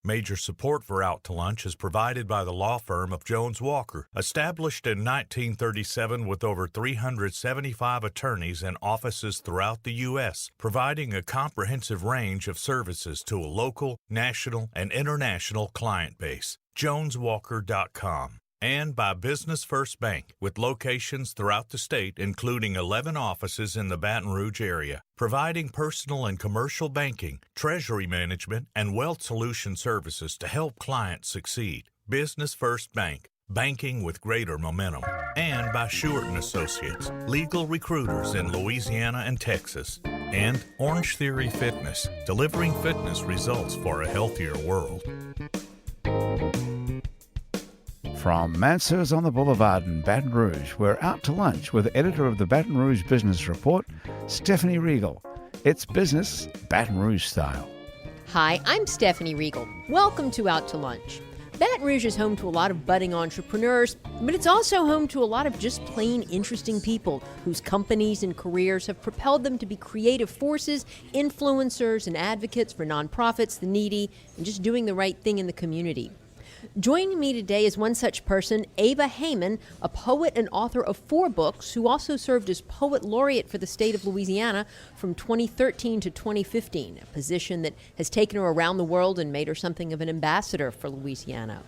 Major support for Out to Lunch is provided by the law firm of Jones Walker, established in 1937 with over 375 attorneys and offices throughout the U.S., providing a comprehensive range of services to a local, national, and international client base. JonesWalker.com. And by Business First Bank, with locations throughout the state, including 11 offices in the Baton Rouge area, providing personal and commercial banking, treasury management, and wealth solution services to help clients succeed. Business First Bank, banking with greater momentum. And by Shewart & Associates, legal recruiters in Louisiana and Texas. And Orange Theory Fitness, delivering fitness results for a healthier world. From Mansurs on the Boulevard in Baton Rouge, we're out to lunch with editor of the Baton Rouge Business Report, Stephanie Regal. It's business Baton Rouge style. Hi, I'm Stephanie Regal. Welcome to Out to Lunch. Baton Rouge is home to a lot of budding entrepreneurs, but it's also home to a lot of just plain interesting people whose companies and careers have propelled them to be creative forces, influencers, and advocates for nonprofits, the needy, and just doing the right thing in the community. Joining me today is one such person, Ava Haymon, a poet and author of 4 books, who also served as Poet Laureate for the state of Louisiana from 2013 to 2015, a position that has taken her around the world and made her something of an ambassador for Louisiana.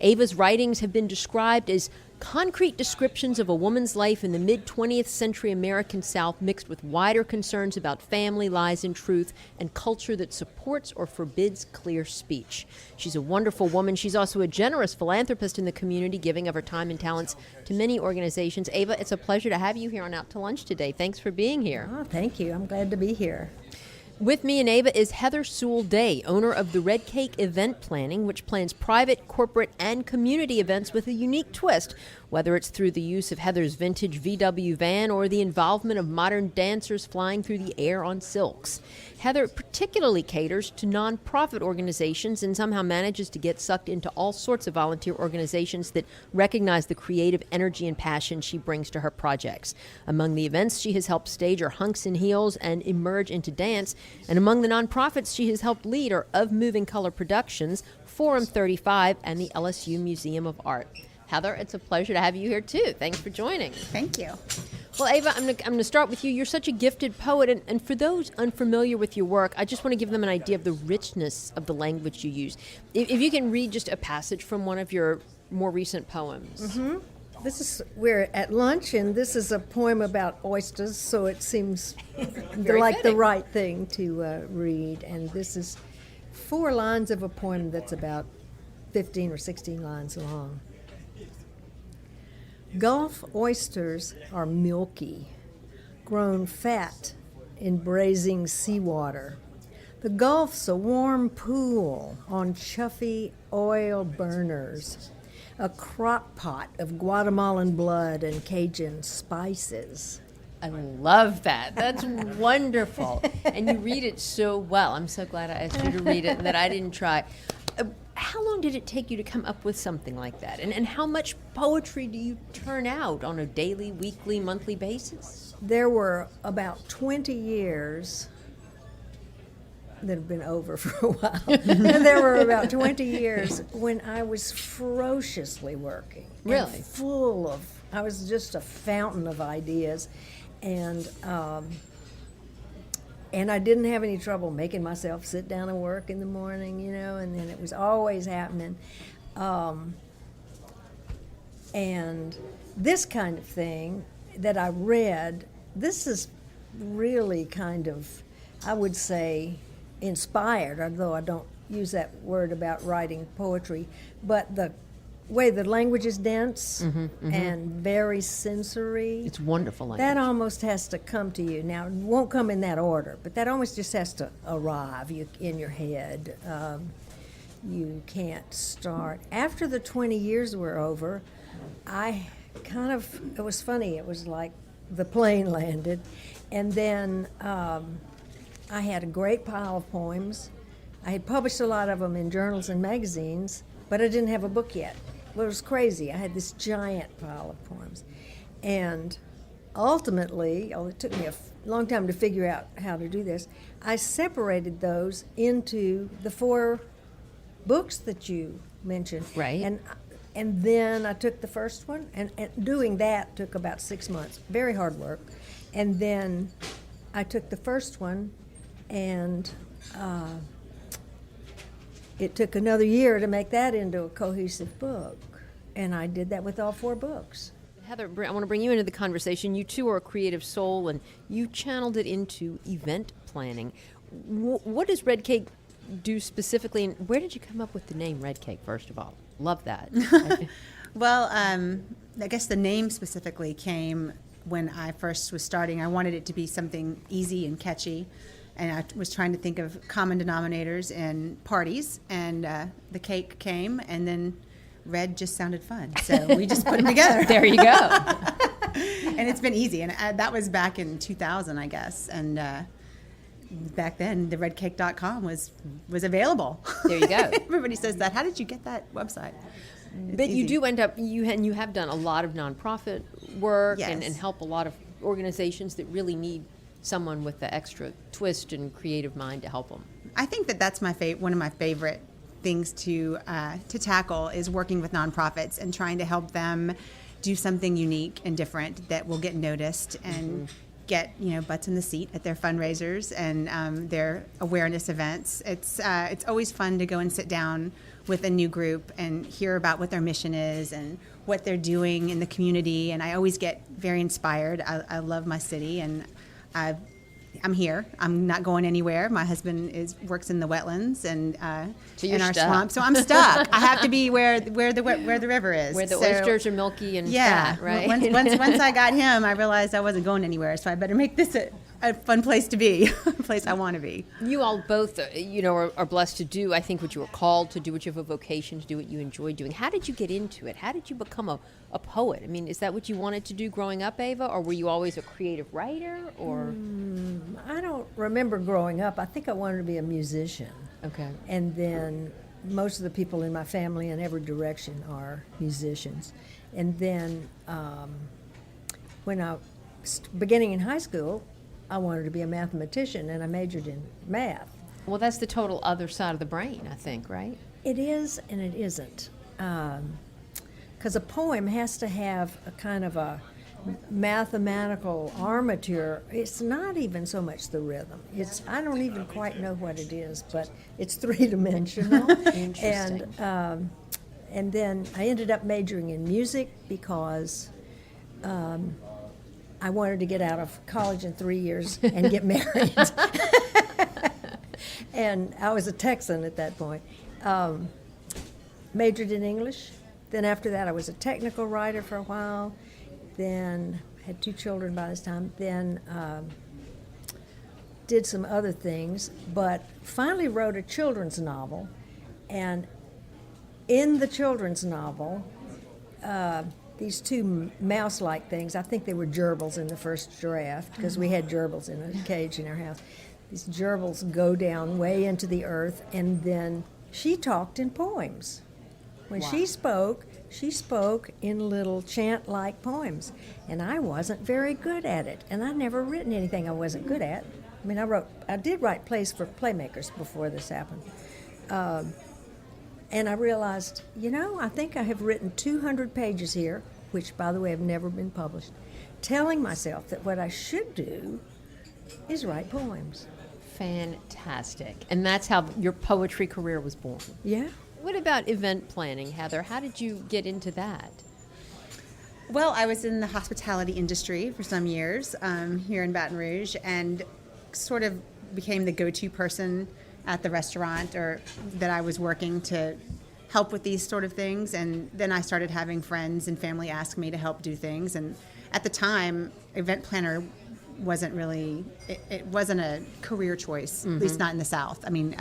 Ava's writings have been described as concrete descriptions of a woman's life in the mid-20th century American South mixed with wider concerns about family, lies, and truth, and culture that supports or forbids clear speech. She's a wonderful woman. She's also a generous philanthropist in the community, giving of her time and talents to many organizations. Ava, it's a pleasure to have you here on Out to Lunch today. Thanks for being here. Oh, thank you. I'm glad to be here. With me and Ava is Heather Sewell Day, owner of the Red Cake Event Planning, which plans private, corporate, and community events with a unique twist, whether it's through the use of Heather's vintage VW van or the involvement of modern dancers flying through the air on silks. Heather particularly caters to nonprofit organizations and somehow manages to get sucked into all sorts of volunteer organizations that recognize the creative energy and passion she brings to her projects. Among the events she has helped stage are Hunks and Heels and Emerge into Dance, and among the nonprofits she has helped lead are Of Moving Color Productions, Forum 35, and the LSU Museum of Art. Heather, it's a pleasure to have you here too. Thanks for joining. Thank you. Well, Ava, I'm going to start with you. You're such a gifted poet, and for those unfamiliar with your work, I just want to give them an idea of the richness of the language you use. If you can read just a passage from one of your more recent poems. Mm-hmm. We're at lunch, and this is a poem about oysters, so it seems like fitting. the right thing to read. And this is 4 lines of a poem that's about 15 or 16 lines long. Gulf oysters are milky, grown fat in braising seawater. The Gulf's a warm pool on chuffy oil burners, a crock pot of Guatemalan blood and Cajun spices. I love that. That's wonderful. And you read it so well. I'm so glad I asked you to read it and that I didn't try. How long did it take you to come up with something like that? And how much poetry do you turn out on a daily, weekly, monthly basis? There were about 20 years that have been over for a while. And there were about 20 years when I was ferociously working. Really? I was just a fountain of ideas. And I didn't have any trouble making myself sit down and work in the morning, and then it was always happening. And this kind of thing that I read, this is really kind of, I would say, inspired, although I don't use that word about writing poetry, but the way the language is dense and very sensory. It's wonderful language. That almost has to come to you. Now, it won't come in that order, but that almost just has to arrive in your head. You can't start. After the 20 years were over, it was funny. It was like the plane landed. And then I had a great pile of poems. I had published a lot of them in journals and magazines, but I didn't have a book yet. Well, it was crazy. I had this giant pile of poems. And ultimately, it took me a long time to figure out how to do this, I separated those into the 4 books that you mentioned. Right. And then I took the first one, and doing that took about 6 months. Very hard work. And then I took the first one, and it took another year to make that into a cohesive book. And I did that with all 4 books. Heather, I want to bring you into the conversation. You too are a creative soul, and you channeled it into event planning. What does Red Cake do specifically, and where did you come up with the name Red Cake, first of all? Love that. Well, I guess the name specifically came when I first was starting. I wanted it to be something easy and catchy, and I was trying to think of common denominators in parties, and the cake came, and then red just sounded fun, so we just put them together. There you go. And it's been easy, and that was back in 2000, I guess, and back then the redcake.com was available. There you go. Everybody says that. How did you get that website? But you do end up, you have done a lot of nonprofit work. Yes. and help a lot of organizations that really need someone with the extra twist and creative mind to help them. I think that's one of my favorite things to tackle is working with nonprofits and trying to help them do something unique and different that will get noticed and get butts in the seat at their fundraisers and their awareness events. It's always fun to go and sit down with a new group and hear about what their mission is and what they're doing in the community. And I always get very inspired. I love my city, and I'm here. I'm not going anywhere. My husband works in the wetlands and So you're in our stuck. swamp, so I'm stuck. I have to be where the river is, Where the So, oysters are milky and fat, right? Once I got him, I realized I wasn't going anywhere, so I better make this a fun place to be, a place I want to be. You all both, are blessed to do, I think, what you were called to do, what you have a vocation to do, what you enjoy doing. How did you get into it? How did you become a poet? I mean, is that what you wanted to do growing up, Ava, or were you always a creative writer, or? I don't remember growing up. I think I wanted to be a musician. Okay. And then most of the people in my family in every direction are musicians. And then when I was beginning in high school, I wanted to be a mathematician, and I majored in math. Well, that's the total other side of the brain, I think, right? It is and it isn't. Because a poem has to have a kind of a mathematical armature. It's not even so much the rhythm. I don't even quite know what it is, but it's three-dimensional. Interesting. And then I ended up majoring in music because I wanted to get out of college in 3 years and get married. And I was a Texan at that point. Majored in English. Then after that, I was a technical writer for a while. Then had 2 children by this time. Then did some other things, but finally wrote a children's novel. And in the children's novel, these 2 mouse-like things, I think they were gerbils in the first draft, because we had gerbils in a cage in our house. These gerbils go down way into the earth, and then she talked in poems. When she spoke in little chant-like poems, and I wasn't very good at it, and I'd never written anything I wasn't good at. I mean, I did write plays for Playmakers before this happened. And I realized, I think I have written 200 pages here, which, by the way, have never been published, telling myself that what I should do is write poems. Fantastic. And that's how your poetry career was born. Yeah. What about event planning, Heather? How did you get into that? Well, I was in the hospitality industry for some years here in Baton Rouge, and sort of became the go-to person at the restaurant or that I was working to help with these sort of things. And then I started having friends and family ask me to help do things. And at the time, event planner wasn't really, it wasn't a career choice, at least not in the South. I mean,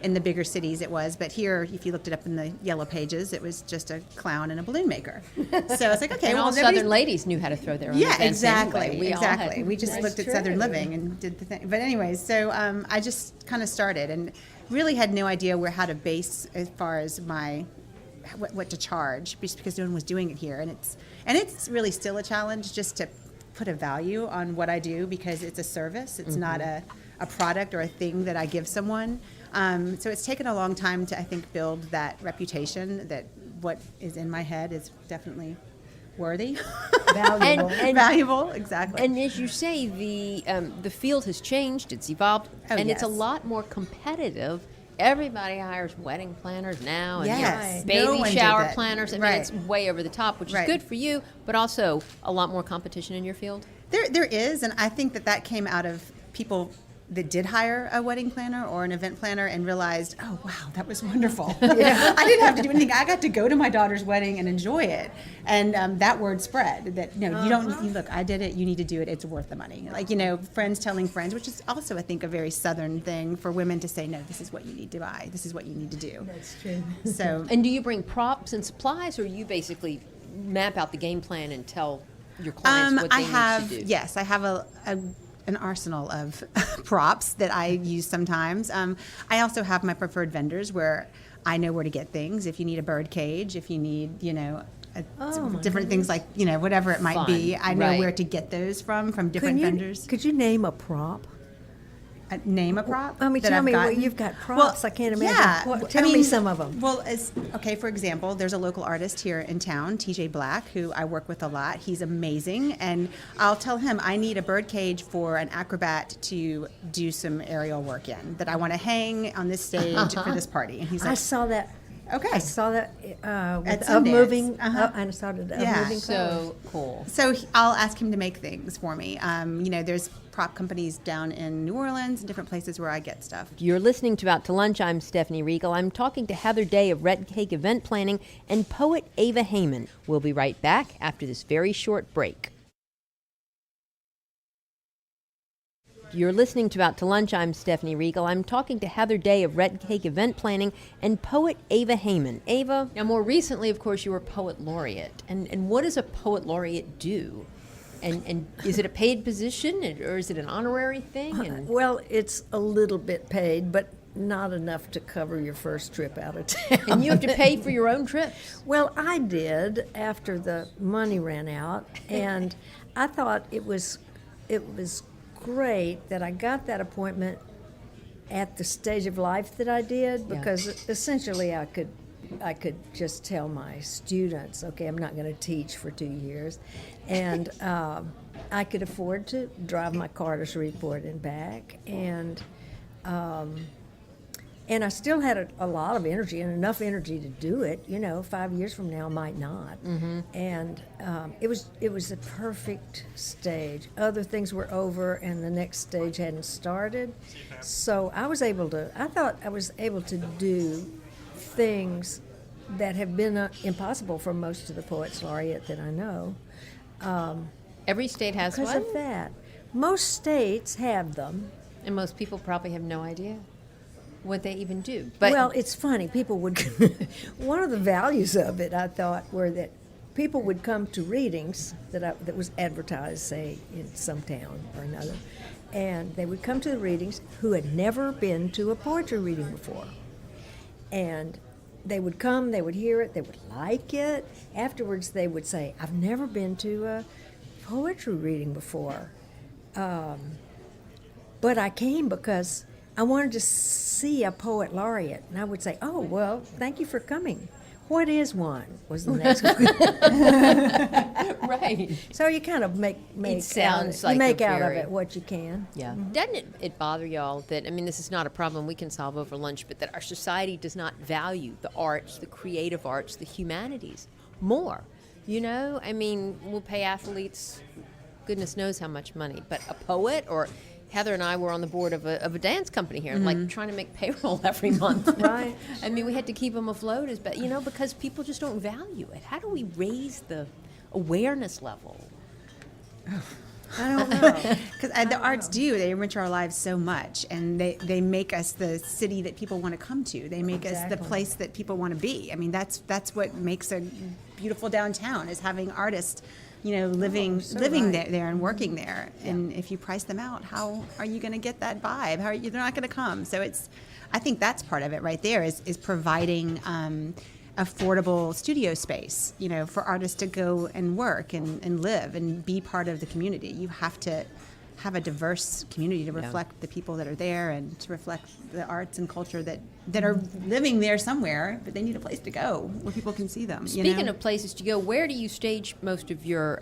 in the bigger cities it was, but here, if you looked it up in the yellow pages, it was just a clown and a balloon maker. So it's like, okay, And well, all Southern ladies knew how to throw their own events exactly, anyway. exactly. We just That's looked at true. Southern Living and did the thing. But anyways, so I just kind of started and really had no idea how to base as far as what to charge, just because no one was doing it here, and it's really still a challenge just to put a value on what I do, because it's a service. It's not a product or a thing that I give someone. So it's taken a long time to, I think, build that reputation that what is in my head is definitely worthy. Valuable. And Valuable, exactly. And as you say, the field has changed, it's evolved, Oh, and it's a yes. lot more competitive. Everybody hires wedding planners now and Yes. No baby one did shower that. planners. I mean, Right. it's way over the top, which is Right. good for you, but also a lot more competition in your field. There is, and I think that came out of people that did hire a wedding planner or an event planner and realized, oh, wow, that was wonderful. I didn't have to do anything. I got to go to my daughter's wedding and enjoy it. And that word spread that, no, you don't, look, I did it, you need to do it, it's worth the money. Like, friends telling friends, which is also, I think, a very Southern thing for women to say, no, this is what you need to buy, this is what you need to do. That's true. So, And do you bring props and supplies, or you basically map out the game plan and tell your clients what they need to do? Yes, I have an arsenal of props that I use sometimes. I also have my preferred vendors where I know where to get things. If you need a bird cage, if you need, different things like, whatever it might be, I know Right. where to get those from different vendors. Could you name a prop? Name a prop? I mean, that tell I've me gotten? what you've got props. I can't imagine. Yeah. Tell me some of them. Well, for example, there's a local artist here in town, TJ Black, who I work with a lot. He's amazing. And I'll tell him I need a bird cage for an acrobat to do some aerial work in, that I want to hang on this stage for this party. And he's like, I saw that. okay. I saw that At with Sundance. moving. Uh-huh. I saw it of Yeah. moving colors. So cool. So I'll ask him to make things for me. There's prop companies down in New Orleans and different places where I get stuff. You're listening to Out to Lunch. I'm Stephanie Regal. I'm talking to Heather Day of Red Cake Event Planning and poet Ava Haymon. We'll be right back after this very short break. You're listening to Out to Lunch. I'm Stephanie Regal. I'm talking to Heather Day of Red Cake Event Planning and poet Ava Haymon. Ava, now more recently, of course, you were Poet Laureate. And what does a Poet Laureate do? And is it a paid position, or is it an honorary thing? And Well, it's a little bit paid, but not enough to cover your first trip out of town. and you have to pay for your own trips. Well, I did after the money ran out, and I thought it was great that I got that appointment at the stage of life that I did, because essentially I could just tell my students, okay, I'm not going to teach for 2 years, and I could afford to drive my car to Shreveport and back, and I still had a lot of energy and enough energy to do it. 5 years from now, I might not. Mm-hmm. And it was a perfect stage. Other things were over, and the next stage hadn't started. So I thought I was able to do things that have been impossible for most of the Poets Laureate that I know. Every state has Because one, of that. Most states have them. and most people probably have no idea what they even do. But Well, it's funny. People would. One of the values of it, I thought, were that people would come to readings that was advertised, say, in some town or another, and they would come to the readings who had never been to a poetry reading before, and they would come, they would hear it, they would like it. Afterwards, they would say, "I've never been to a poetry reading before, but I came because I wanted to see a Poet Laureate." And I would say, "Oh, well, thank you for coming. What is one?" was the next one. right. So you kind of make sounds out, like you make a out of very- it what you can. Yeah. Doesn't it bother y'all that, I mean, this is not a problem we can solve over lunch, but that our society does not value the arts, the creative arts, the humanities more? I mean, we'll pay athletes goodness knows how much money, but a poet, or Heather and I were on the board of a dance company here, like trying to make payroll every month. Right. I mean, we had to keep them afloat, because people just don't value it. How do we raise the awareness level? I don't know. Because the arts they enrich our lives so much, and they make us the city that people want to come to. They make us the place that people want to be. I mean, that's what makes a beautiful downtown, is having artists, living right. there and working there. And if you price them out, how are you going to get that vibe? They're not going to come. So I think that's part of it right there, is providing affordable studio space, for artists to go and work and live and be part of the community. You have to have a diverse community to reflect the people that are there and to reflect the arts and culture that are living there somewhere, but they need a place to go where people can see them. Speaking of places to go, where do you stage most of your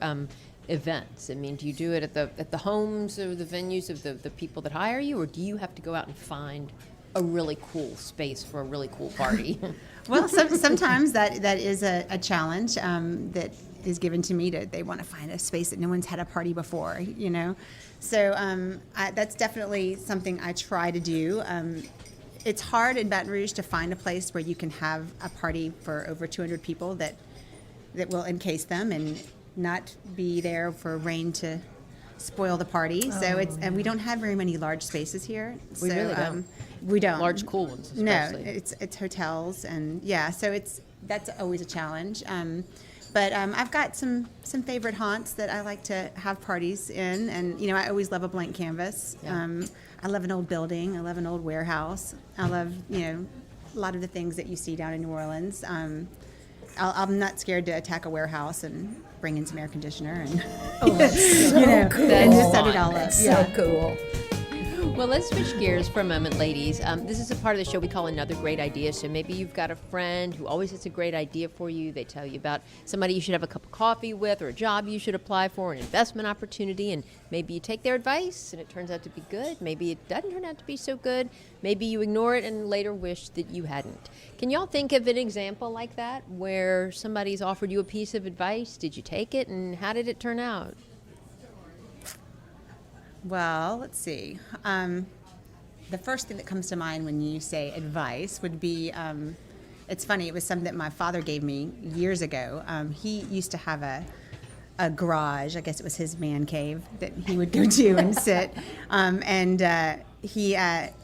events? I mean, do you do it at the homes or the venues of the people that hire you, or do you have to go out and find a really cool space for a really cool party? Well, sometimes that is a challenge that is given to me. They want to find a space that no one's had a party before, So that's definitely something I try to do. It's hard in Baton Rouge to find a place where you can have a party for over 200 people that will encase them and not be there for rain to spoil the party. And we don't have very many large spaces here. We really don't. We don't. Large, cool ones, especially. No, it's hotels, and so that's always a challenge. But I've got some favorite haunts that I like to have parties in, and I always love a blank canvas. Yeah. I love an old building. I love an old warehouse. I love a lot of the things that you see down in New Orleans. I'm not scared to attack a warehouse and bring in some air conditioner and Cool. and just set it all up. So cool. Well, let's switch gears for a moment, ladies. This is a part of the show we call Another Great Idea. So maybe you've got a friend who always has a great idea for you. They tell you about somebody you should have a cup of coffee with, or a job you should apply for, an investment opportunity, and maybe you take their advice and it turns out to be good. Maybe it doesn't turn out to be so good. Maybe you ignore it and later wish that you hadn't. Can y'all think of an example like that where somebody's offered you a piece of advice? Did you take it, and how did it turn out? Well, let's see. The first thing that comes to mind when you say advice would be, it's funny, it was something that my father gave me years ago. He used to have a garage, I guess it was his man cave, that he would go to and sit. He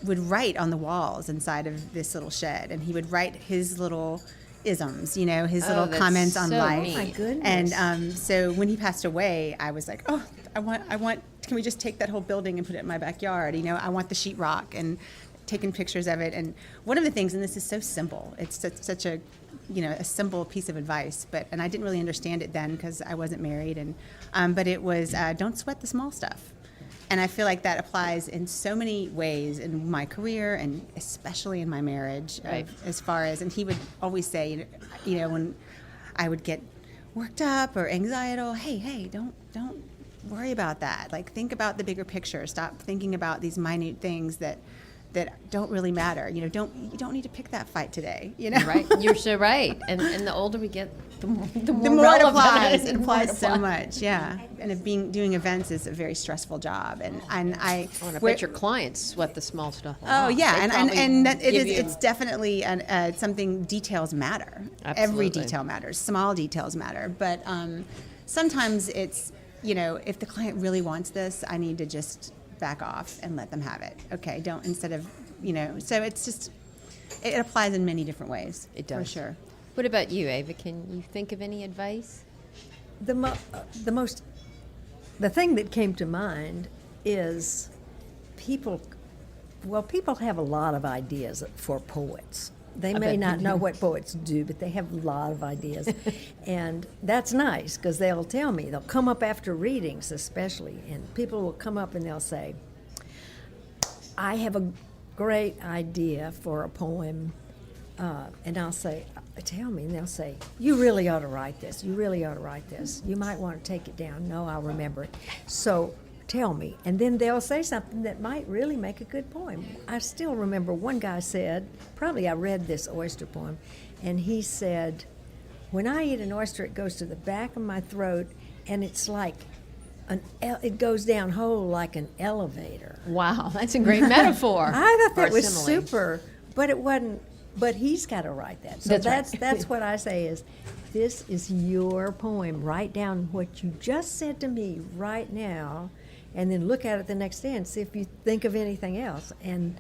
would write on the walls inside of this little shed, and he would write his little isms, his little comments on life. Neat. My goodness. And so when he passed away, I was like, oh, I want. Can we just take that whole building and put it in my backyard? I want the sheetrock, and taking pictures of it. And one of the things, and this is so simple, it's such a, a simple piece of advice, and I didn't really understand it then because I wasn't married. But it was, don't sweat the small stuff. And I feel like that applies in so many ways in my career, and especially in my marriage. Right. As far as, and he would always say, when I would get worked up or anxiety, hey, don't worry about that. Like, think about the bigger picture. Stop thinking about these minute things that don't really matter. You don't need to pick that fight today. Right, you're so right. And the older we get, the more it applies. It and applies more so much. Yeah, and doing events is a very stressful job. And I bet your clients sweat the small stuff. Oh yeah, and that it is. You... It's definitely something. Details matter. Absolutely. Every detail matters. Small details matter. But sometimes it's if the client really wants this, I need to just back off and let them have it. Okay, don't, instead of, so it's just, it applies in many different ways. It does. For sure. What about you, Ava? Can you think of any advice? The thing that came to mind is people have a lot of ideas for poets. They may not know what poets do, but they have a lot of ideas. And that's nice, because they'll tell me, they'll come up after readings especially, and people will come up and they'll say, I have a great idea for a poem. And I'll say, tell me. And they'll say, you really ought to write this. You really ought to write this. You might want to take it down. No, I'll remember it. So tell me. And then they'll say something that might really make a good poem. I still remember one guy said, probably I read this oyster poem, and he said, when I eat an oyster, it goes to the back of my throat, and it's like it goes down whole like an elevator. Wow, that's a great metaphor. I thought that Or was simile. super, but it wasn't. But he's got to write that. So that's what I say is, this is your poem. Write down what you just said to me right now, and then look at it the next day and see if you think of anything else. And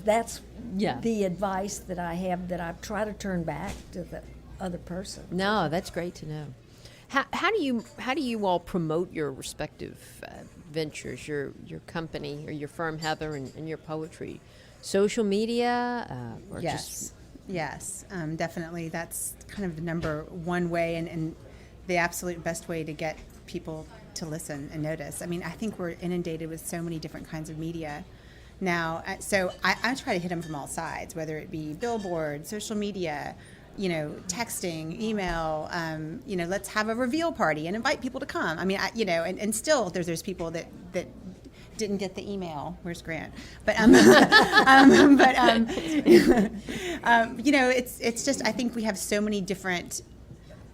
that's the advice that I have, that I try to turn back to the other person. No, that's great to know. How do you all promote your respective ventures, your company or your firm, Heather, and your poetry? Social media, or Yes, definitely. That's kind of the number one way, and the absolute best way to get people to listen and notice. I mean, I think we're inundated with so many different kinds of media now. So I try to hit them from all sides, whether it be billboard, social media, texting, email, let's have a reveal party and invite people to come. I mean, and still there's people that didn't get the email. Where's Grant? But it's just, I think we have so many different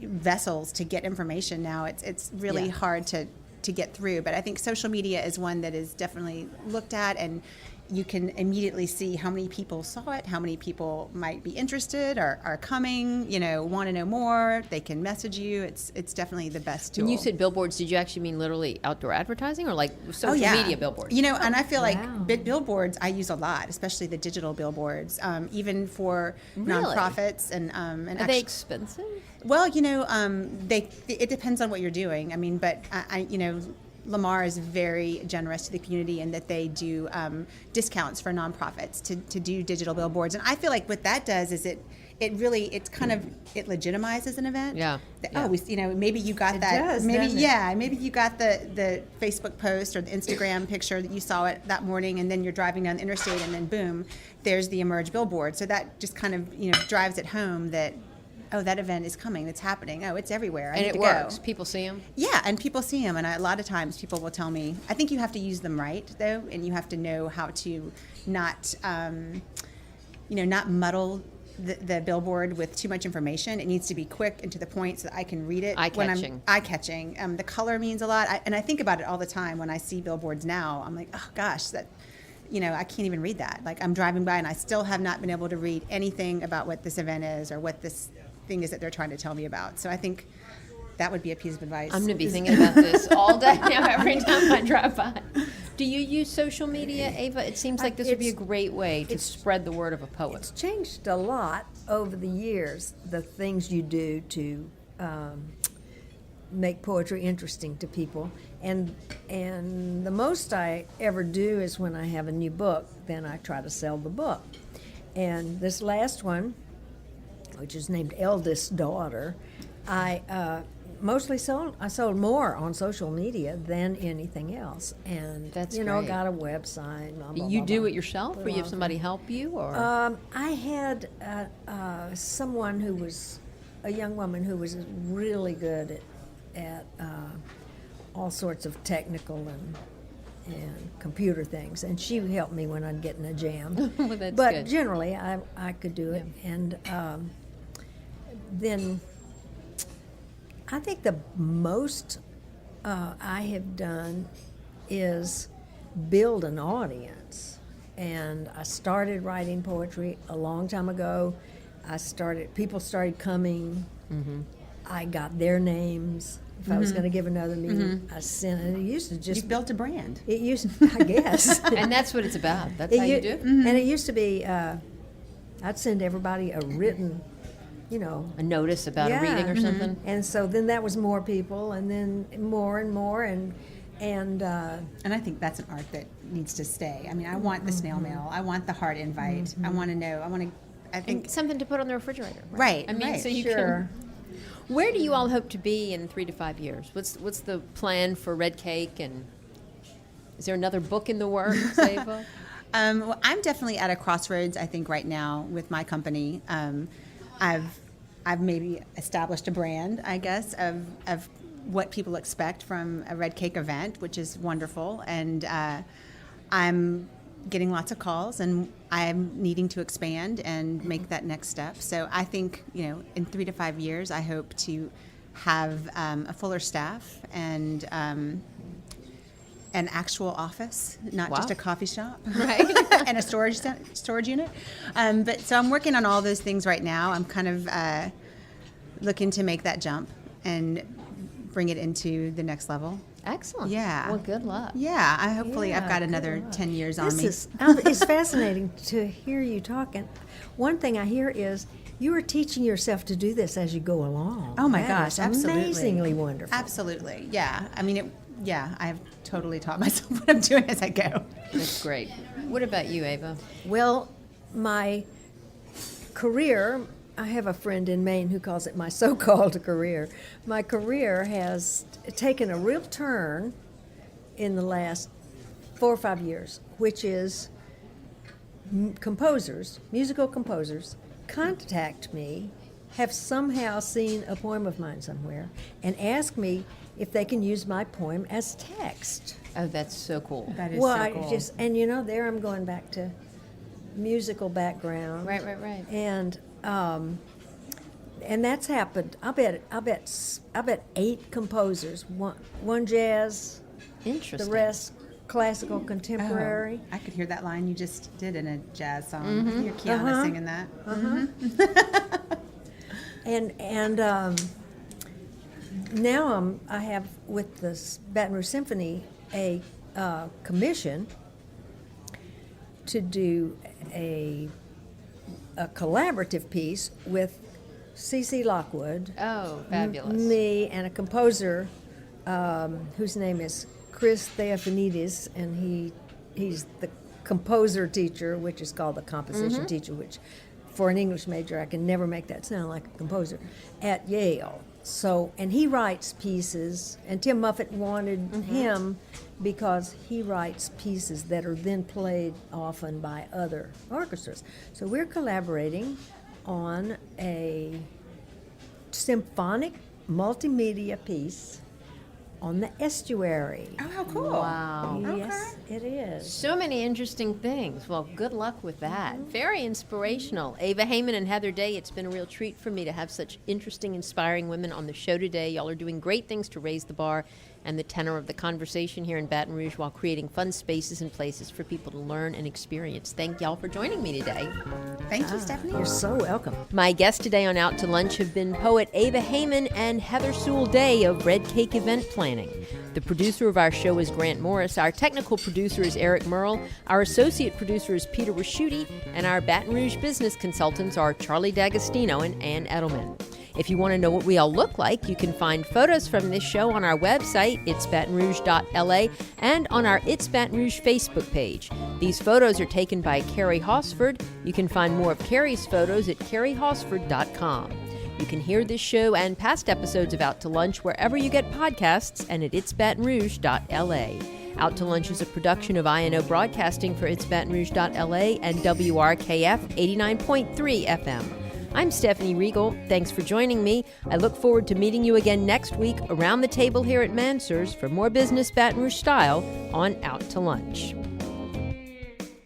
vessels to get information now. It's really hard to get through. But I think social media is one that is definitely looked at, and you can immediately see how many people saw it, how many people might be interested or are coming, want to know more. They can message you. It's definitely the best tool. When you said billboards, did you actually mean literally outdoor advertising or like social media billboards? And I feel like billboards I use a lot, especially the digital billboards, even for nonprofits. And are they expensive? Well, it depends on what you're doing. I mean, but Lamar is very generous to the community in that they do discounts for nonprofits to do digital billboards. And I feel like what that does is it legitimizes an event. Yeah. Maybe you got that. Maybe you got the Facebook post or the Instagram picture that you saw it that morning, and then you're driving down the interstate, and then boom, there's the Emerge billboard. So that just kind of drives it home that, oh, that event is coming, it's happening, oh, it's everywhere, I need to works. go. People see them? Yeah, and people see them, and a lot of times people will tell me, I think you have to use them right, though, and you have to know how to not muddle the billboard with too much information. It needs to be quick and to the point so that I can read it. Eye-catching. Eye-catching. The color means a lot, and I think about it all the time when I see billboards now. I'm like, oh, gosh, that... I can't even read that. Like, I'm driving by, and I still have not been able to read anything about what this event is or what this thing is that they're trying to tell me about. So I think that would be a piece of advice. I'm going to be thinking about this all day now, every time I drive by. Do you use social media, Ava? It seems like this would be a great way to spread the word of a poet. It's changed a lot over the years, the things you do to make poetry interesting to people. And the most I ever do is when I have a new book, then I try to sell the book. And this last one, which is named Eldest Daughter, I sold more on social media than anything else. And that's great. Got a website. Blah, blah, you blah, do blah. it yourself, or you have somebody help you, or? I had someone who was a young woman who was really good at all sorts of technical and computer things, and she helped me when I'd get in a jam. Well, that's but good. Generally, I could do it, and then I think the most I have done is build an audience. And I started writing poetry a long time ago. People started coming. Mm-hmm. I got their names. If I was going to give another meeting, I sent it. It used to just... You built a brand. It used, I guess. And that's what it's about. That's how you do it. And it used to be, I'd send everybody a written, a notice about a reading or something. And so then that was more people, and then more and more, and I think that's an art that needs to stay. I mean, I want the snail mail. I want the heart invite. I want to know. I think and something to put on the refrigerator. Right. I mean, right. so you can. Where do you all hope to be in 3 to 5 years? What's the plan for Red Cake, and is there another book in the works, Ava? Well, I'm definitely at a crossroads, I think, right now with my company. I've maybe established a brand, I guess, of what people expect from a Red Cake event, which is wonderful. And I'm getting lots of calls, and I'm needing to expand and make that next step. So I think, in 3 to 5 years, I hope to have a fuller staff and an actual office, not just a coffee shop, right? And a storage unit. But so I'm working on all those things right now. I'm kind of looking to make that jump and bring it into the next level. Excellent. Yeah. Well, good luck. Yeah. I've got another 10 years on me. It's fascinating to hear you talking. One thing I hear is you are teaching yourself to do this as you go along. Oh my That gosh, is absolutely. Amazingly wonderful. Absolutely. Yeah. I mean, I have totally taught myself what I'm doing as I go. That's great. What about you, Ava? Well, my career I have a friend in Maine who calls it my so-called career. My career has taken a real turn in the last 4 or 5 years, which is composers, musical composers, contact me, have somehow seen a poem of mine somewhere, and ask me if they can use my poem as text. Oh, that's so cool. That is Well, so I cool. and there I'm going back to musical background. Right. And that's happened. I bet 8 composers, one jazz, Interesting. the rest classical contemporary. I could hear that line you just did in a jazz song. I can hear Kiana singing that. And now I have with the Baton Rouge Symphony a commission to do a collaborative piece with C.C. Lockwood, Oh, fabulous. me, and a composer whose name is Chris Theophanidis, and he's the composer teacher, which is called the composition teacher, which for an English major I can never make that sound like a composer, at Yale. So, and he writes pieces, and Tim Muffett wanted him because he writes pieces that are then played often by other orchestras. So we're collaborating on a symphonic multimedia piece on the estuary. Oh, how cool. Wow. Yes, it is. So many interesting things. Well, good luck with that. Very inspirational. Ava Haymon and Heather Day, it's been a real treat for me to have such interesting, inspiring women on the show today. Y'all are doing great things to raise the bar and the tenor of the conversation here in Baton Rouge while creating fun spaces and places for people to learn and experience. Thank y'all for joining me today. Thank you, Stephanie. You're so welcome. My guests today on Out to Lunch have been poet Ava Haymon and Heather Sewell Day of Red Cake Event Planning. The producer of our show is Grant Morris. Our technical producer is Eric Merle. Our associate producer is Peter Raschuti. And our Baton Rouge business consultants are Charlie D'Agostino and Ann Edelman. If you want to know what we all look like, you can find photos from this show on our website, itsbatonrouge.la, and on our It's Baton Rouge Facebook page. These photos are taken by Karry Hosford. You can find more of Karry's photos at karryhosford.com. You can hear this show and past episodes of Out to Lunch wherever you get podcasts and at itsbatonrouge.la. Out to Lunch is a production of INO Broadcasting for itsbatonrouge.la and WRKF 89.3 FM. I'm Stephanie Riegel. Thanks for joining me. I look forward to meeting you again next week around the table here at Mansurs for more business Baton Rouge style on Out to Lunch.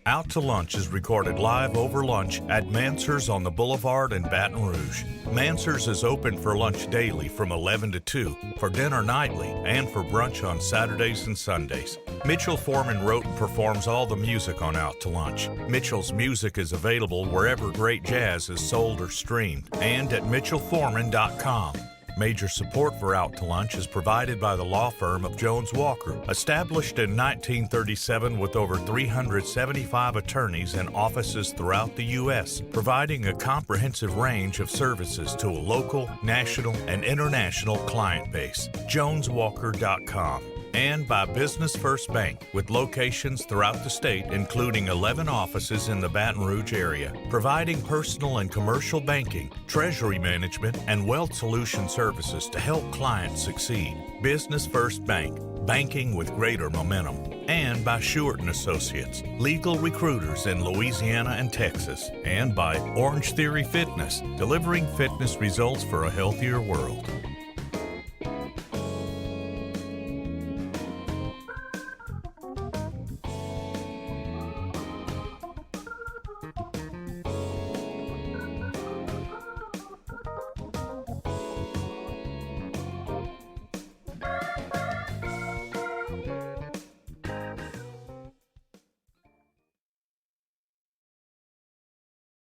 Out to Lunch is recorded live over lunch at Mansurs on the Boulevard in Baton Rouge. Mansurs is open for lunch daily from 11 to 2, for dinner nightly, and for brunch on Saturdays and Sundays. Mitchell Foreman wrote and performs all the music on Out to Lunch. Mitchell's music is available wherever great jazz is sold or streamed, and at mitchellforeman.com. Major support for Out to Lunch is provided by the law firm of Jones Walker, established in 1937 with over 375 attorneys and offices throughout the U.S., providing a comprehensive range of services to a local, national, and international client base. JonesWalker.com. And by Business First Bank, with locations throughout the state, including 11 offices in the Baton Rouge area, providing personal and commercial banking, treasury management, and wealth solution services to help clients succeed. Business First Bank, banking with greater momentum. And by Shewart & Associates, legal recruiters in Louisiana and Texas. And by Orange Theory Fitness, delivering fitness results for a healthier world.